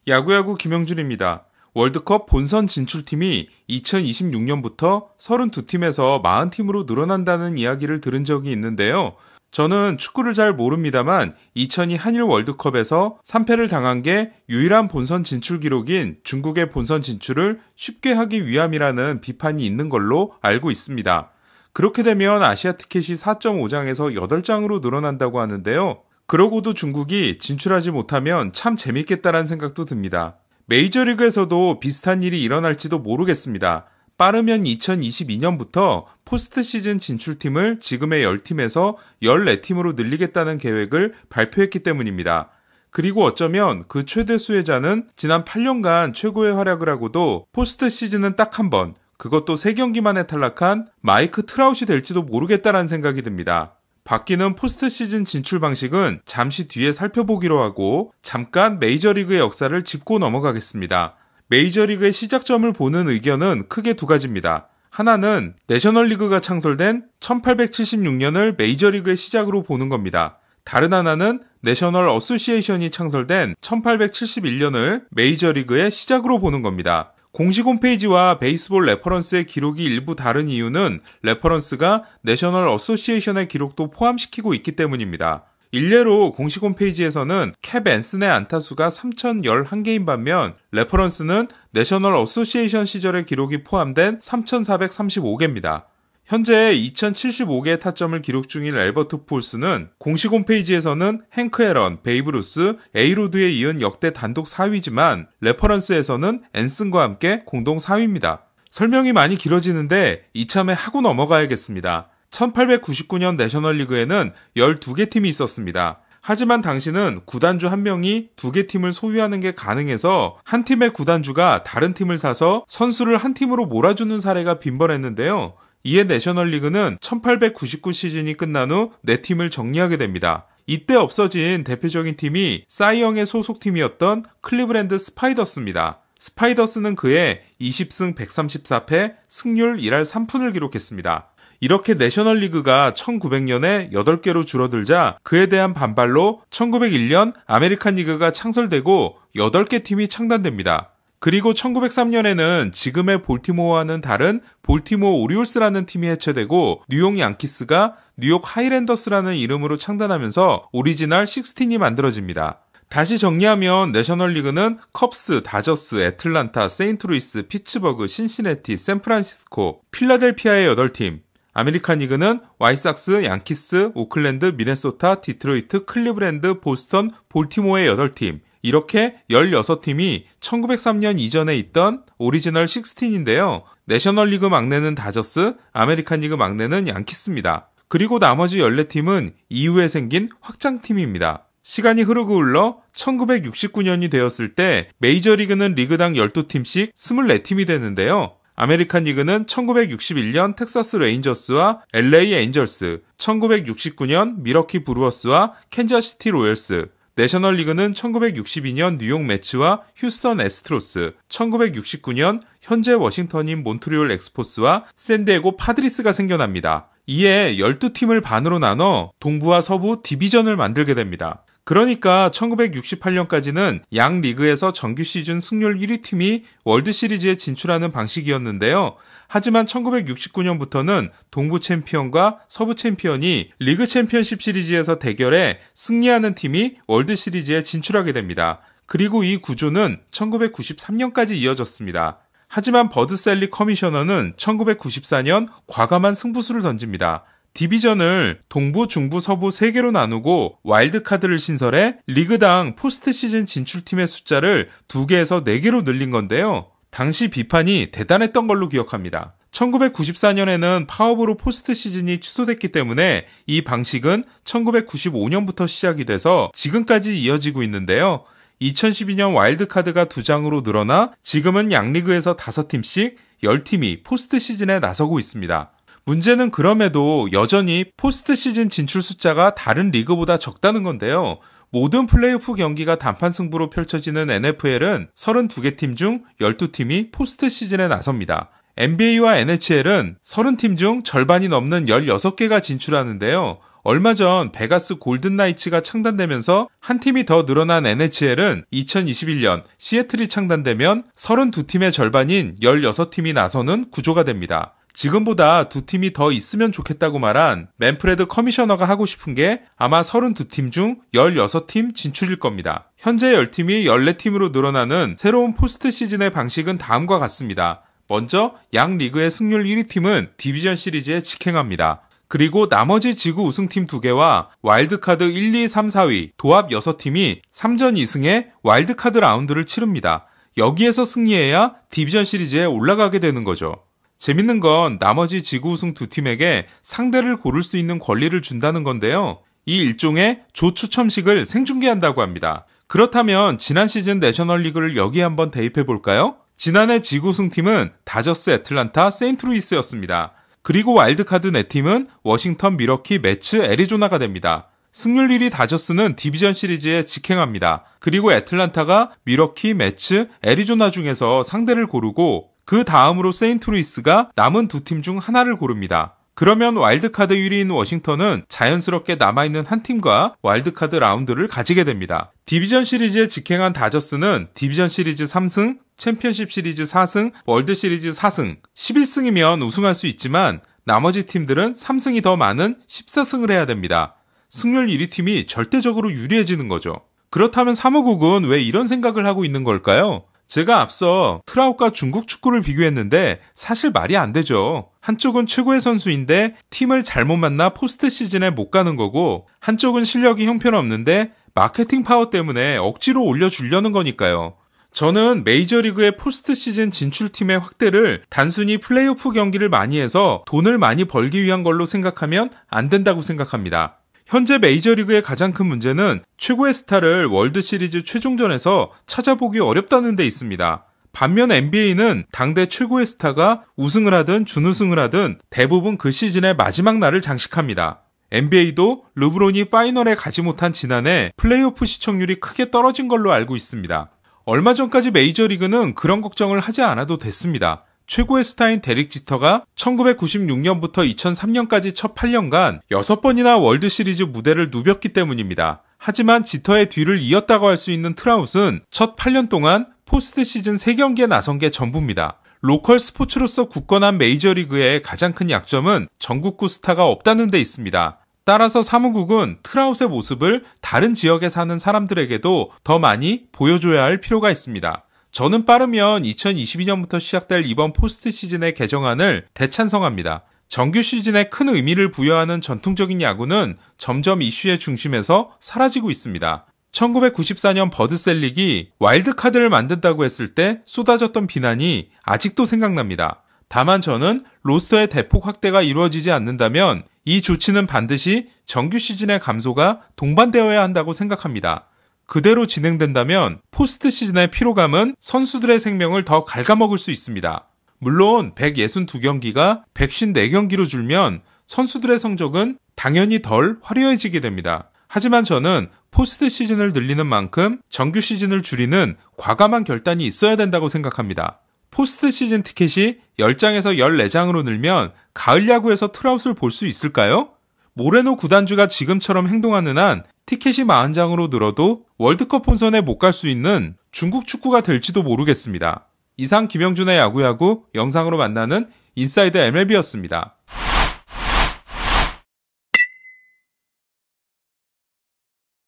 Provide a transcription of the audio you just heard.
야구야구 김영준입니다. 월드컵 본선 진출팀이 2026년부터 32팀에서 40팀으로 늘어난다는 이야기를 들은 적이 있는데요. 저는 축구를 잘 모릅니다만 2002 한일 월드컵에서 3패를 당한 게 유일한 본선 진출 기록인 중국의 본선 진출을 쉽게 하기 위함이라는 비판이 있는 걸로 알고 있습니다. 그렇게 되면 아시아 티켓이 4.5장에서 8장으로 늘어난다고 하는데요. 그러고도 중국이 진출하지 못하면 참 재밌겠다라는 생각도 듭니다. 메이저리그에서도 비슷한 일이 일어날지도 모르겠습니다. 빠르면 2022년부터 포스트 시즌 진출팀을 지금의 10팀에서 14팀으로 늘리겠다는 계획을 발표했기 때문입니다. 그리고 어쩌면 그 최대 수혜자는 지난 8년간 최고의 활약을 하고도 포스트 시즌은 딱 한 번, 그것도 3경기만에 탈락한 마이크 트라웃이 될지도 모르겠다라는 생각이 듭니다. 바뀌는 포스트 시즌 진출 방식은 잠시 뒤에 살펴보기로 하고 잠깐 메이저리그의 역사를 짚고 넘어가겠습니다. 메이저리그의 시작점을 보는 의견은 크게 두 가지입니다. 하나는 내셔널리그가 창설된 1876년을 메이저리그의 시작으로 보는 겁니다. 다른 하나는 내셔널 어소시에이션이 창설된 1871년을 메이저리그의 시작으로 보는 겁니다. 공식 홈페이지와 베이스볼 레퍼런스의 기록이 일부 다른 이유는 레퍼런스가 내셔널 어소시에이션의 기록도 포함시키고 있기 때문입니다. 일례로 공식 홈페이지에서는 캡 앤슨의 안타수가 3011개인 반면 레퍼런스는 내셔널 어소시에이션 시절의 기록이 포함된 3435개입니다. 현재 2075개의 타점을 기록 중인 엘버트 푸올스는 공식 홈페이지에서는 행크 앨런, 베이브 루스, 에이로드에 이은 역대 단독 4위지만 레퍼런스에서는 앤슨과 함께 공동 4위입니다. 설명이 많이 길어지는데 이참에 하고 넘어가야겠습니다. 1899년 내셔널리그에는 12개 팀이 있었습니다. 하지만 당시는 구단주 한 명이 2개 팀을 소유하는 게 가능해서 한 팀의 구단주가 다른 팀을 사서 선수를 한 팀으로 몰아주는 사례가 빈번했는데요. 이에 내셔널리그는 1899 시즌이 끝난 후 4팀을 정리하게 됩니다. 이때 없어진 대표적인 팀이 사이영의 소속팀이었던 클리브랜드 스파이더스입니다. 스파이더스는 그해 20승 134패, 승률 1할 3푼을 기록했습니다. 이렇게 내셔널리그가 1900년에 8개로 줄어들자 그에 대한 반발로 1901년 아메리칸 리그가 창설되고 8개 팀이 창단됩니다. 그리고 1903년에는 지금의 볼티모어와는 다른 볼티모어 오리올스라는 팀이 해체되고 뉴욕 양키스가 뉴욕 하이랜더스라는 이름으로 창단하면서 오리지널 16이 만들어집니다. 다시 정리하면 내셔널리그는 컵스, 다저스, 애틀란타, 세인트루이스, 피츠버그, 신시내티, 샌프란시스코, 필라델피아의 8팀, 아메리칸 리그는 와이삭스, 양키스, 오클랜드, 미네소타, 디트로이트, 클리브랜드, 보스턴, 볼티모어의 8팀, 이렇게 16팀이 1903년 이전에 있던 오리지널 16인데요. 내셔널리그 막내는 다저스, 아메리칸 리그 막내는 양키스입니다. 그리고 나머지 14팀은 이후에 생긴 확장팀입니다. 시간이 흐르고 흘러 1969년이 되었을 때 메이저리그는 리그당 12팀씩 24팀이 되는데요. 아메리칸 리그는 1961년 텍사스 레인저스와 LA 엔젤스, 1969년 미러키 브루어스와 캔자스시티 로열스, 내셔널리그는 1962년 뉴욕 매츠와 휴스턴 애스트로스, 1969년 현재 워싱턴인 몬트리올 엑스포스와 샌디에고 파드리스가 생겨납니다. 이에 12팀을 반으로 나눠 동부와 서부 디비전을 만들게 됩니다. 그러니까 1968년까지는 양 리그에서 정규 시즌 승률 1위 팀이 월드시리즈에 진출하는 방식이었는데요. 하지만 1969년부터는 동부 챔피언과 서부 챔피언이 리그 챔피언십 시리즈에서 대결해 승리하는 팀이 월드시리즈에 진출하게 됩니다. 그리고 이 구조는 1993년까지 이어졌습니다. 하지만 버드 셀리 커미셔너는 1994년 과감한 승부수를 던집니다. 디비전을 동부, 중부, 서부 3개로 나누고 와일드카드를 신설해 리그당 포스트 시즌 진출팀의 숫자를 2개에서 4개로 늘린 건데요. 당시 비판이 대단했던 걸로 기억합니다. 1994년에는 파업으로 포스트 시즌이 취소됐기 때문에 이 방식은 1995년부터 시작이 돼서 지금까지 이어지고 있는데요. 2012년 와일드카드가 2장으로 늘어나 지금은 양리그에서 5팀씩 10팀이 포스트 시즌에 나서고 있습니다. 문제는 그럼에도 여전히 포스트 시즌 진출 숫자가 다른 리그보다 적다는 건데요. 모든 플레이오프 경기가 단판 승부로 펼쳐지는 NFL은 32개 팀 중 12팀이 포스트 시즌에 나섭니다. NBA와 NHL은 30팀 중 절반이 넘는 16개가 진출하는데요. 얼마 전 베가스 골든 나이츠가 창단되면서 한 팀이 더 늘어난 NHL은 2021년 시애틀이 창단되면 32팀의 절반인 16팀이 나서는 구조가 됩니다. 지금보다 두 팀이 더 있으면 좋겠다고 말한 맨프레드 커미셔너가 하고 싶은 게 아마 32팀 중 16팀 진출일 겁니다. 현재 10팀이 14팀으로 늘어나는 새로운 포스트 시즌의 방식은 다음과 같습니다. 먼저 양 리그의 승률 1위 팀은 디비전 시리즈에 직행합니다. 그리고 나머지 지구 우승팀 2개와 와일드카드 1, 2, 3, 4위 도합 6팀이 3전 2승의 와일드카드 라운드를 치릅니다. 여기에서 승리해야 디비전 시리즈에 올라가게 되는 거죠. 재밌는 건 나머지 지구 우승 2팀에게 상대를 고를 수 있는 권리를 준다는 건데요. 이 일종의 조추첨식을 생중계한다고 합니다. 그렇다면 지난 시즌 내셔널리그를 여기에 한번 대입해볼까요? 지난해 지구 우승팀은 다저스, 애틀란타, 세인트루이스였습니다. 그리고 와일드카드 4팀은 워싱턴, 미러키, 매츠, 애리조나가 됩니다. 승률 1위 다저스는 디비전 시리즈에 직행합니다. 그리고 애틀란타가 미러키, 매츠, 애리조나 중에서 상대를 고르고 그 다음으로 세인트루이스가 남은 두 팀 중 하나를 고릅니다. 그러면 와일드카드 1위인 워싱턴은 자연스럽게 남아있는 한 팀과 와일드카드 라운드를 가지게 됩니다. 디비전 시리즈에 직행한 다저스는 디비전 시리즈 3승, 챔피언십 시리즈 4승, 월드 시리즈 4승, 11승이면 우승할 수 있지만 나머지 팀들은 3승이 더 많은 14승을 해야 됩니다. 승률 1위 팀이 절대적으로 유리해지는 거죠. 그렇다면 사무국은 왜 이런 생각을 하고 있는 걸까요? 제가 앞서 트라웃과 중국 축구를 비교했는데 사실 말이 안 되죠. 한쪽은 최고의 선수인데 팀을 잘못 만나 포스트 시즌에 못 가는 거고 한쪽은 실력이 형편없는데 마케팅 파워 때문에 억지로 올려주려는 거니까요. 저는 메이저리그의 포스트 시즌 진출팀의 확대를 단순히 플레이오프 경기를 많이 해서 돈을 많이 벌기 위한 걸로 생각하면 안 된다고 생각합니다. 현재 메이저리그의 가장 큰 문제는 최고의 스타를 월드시리즈 최종전에서 찾아보기 어렵다는 데 있습니다. 반면 NBA는 당대 최고의 스타가 우승을 하든 준우승을 하든 대부분 그 시즌의 마지막 날을 장식합니다. NBA도 르브론이 파이널에 가지 못한 지난해 플레이오프 시청률이 크게 떨어진 걸로 알고 있습니다. 얼마 전까지 메이저리그는 그런 걱정을 하지 않아도 됐습니다. 최고의 스타인 데릭 지터가 1996년부터 2003년까지 첫 8년간 6번이나 월드시리즈 무대를 누볐기 때문입니다. 하지만 지터의 뒤를 이었다고 할 수 있는 트라웃은 첫 8년 동안 포스트 시즌 3경기에 나선 게 전부입니다. 로컬 스포츠로서 굳건한 메이저리그의 가장 큰 약점은 전국구 스타가 없다는 데 있습니다. 따라서 사무국은 트라웃의 모습을 다른 지역에 사는 사람들에게도 더 많이 보여줘야 할 필요가 있습니다. 저는 빠르면 2022년부터 시작될 이번 포스트 시즌의 개정안을 대찬성합니다. 정규 시즌에 큰 의미를 부여하는 전통적인 야구는 점점 이슈의 중심에서 사라지고 있습니다. 1994년 버드셀릭이 와일드카드를 만든다고 했을 때 쏟아졌던 비난이 아직도 생각납니다. 다만 저는 로스터의 대폭 확대가 이루어지지 않는다면 이 조치는 반드시 정규 시즌의 감소가 동반되어야 한다고 생각합니다. 그대로 진행된다면 포스트 시즌의 피로감은 선수들의 생명을 더 갉아먹을 수 있습니다. 물론 162경기가 154경기로 줄면 선수들의 성적은 당연히 덜 화려해지게 됩니다. 하지만 저는 포스트 시즌을 늘리는 만큼 정규 시즌을 줄이는 과감한 결단이 있어야 된다고 생각합니다. 포스트 시즌 티켓이 10장에서 14장으로 늘면 가을 야구에서 트라웃을 볼 수 있을까요? 모레노 구단주가 지금처럼 행동하는 한 티켓이 40장으로 늘어도 월드컵 본선에 못 갈 수 있는 중국 축구가 될지도 모르겠습니다. 이상 김영준의 야구야구 영상으로 만나는 인사이드 MLB였습니다.